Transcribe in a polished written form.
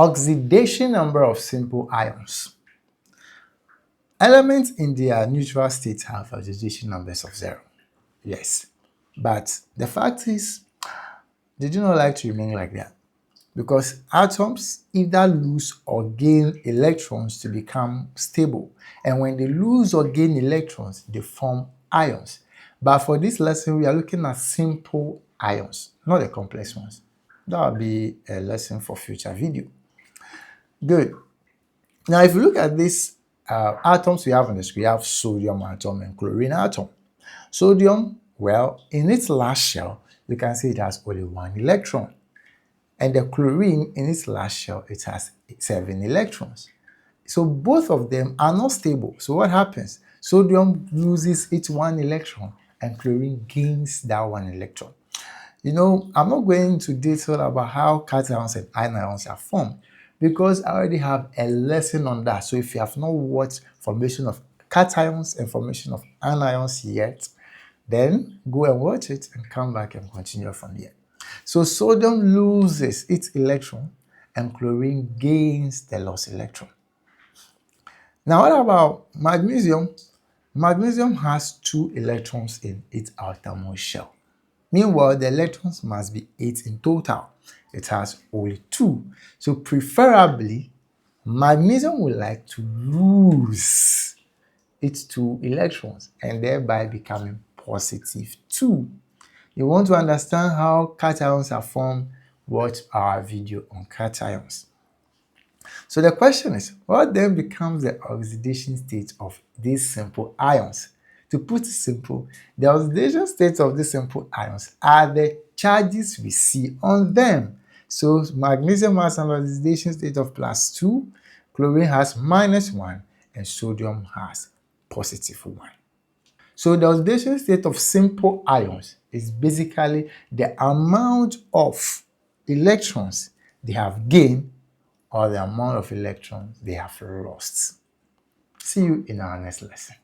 Oxidation number of simple ions. Elements in their neutral state have oxidation numbers of 0. Yes. But the fact is, they do not like to remain like that. Because atoms either lose or gain electrons to become stable. And when they lose or gain electrons, they form ions. But for this lesson, we are looking at simple ions, not the complex ones. That will be a lesson for future video. Good. Now, if you look at these atoms we have on the screen, we have sodium atom and chlorine atom. Sodium, well, in its last shell, you can see it has only 1 electron. And the chlorine, in its last shell, it has 7 electrons. So both of them are not stable. So what happens? Sodium loses its 1 electron and chlorine gains that 1 electron. You know, I'm not going into detail about how cations and anions are formed because I already have a lesson on that. So if you have not watched formation of cations and formation of anions yet, then go and watch it and come back and continue from here. So sodium loses its electron and chlorine gains the lost electron. Now what about magnesium? Magnesium has 2 electrons in its outermost shell. Meanwhile, the electrons must be 8 in total. It has only 2. So preferably, magnesium would like to lose its 2 electrons and thereby becoming positive 2. You want to understand how cations are formed? Watch our video on cations. So the question is, what then becomes the oxidation state of these simple ions? To put it simple, the oxidation state of these simple ions are the charges we see on them. So magnesium has an oxidation state of +2, chlorine has -1, and sodium has +1. So the oxidation state of simple ions is basically the amount of electrons they have gained or the amount of electrons they have lost. See you in our next lesson.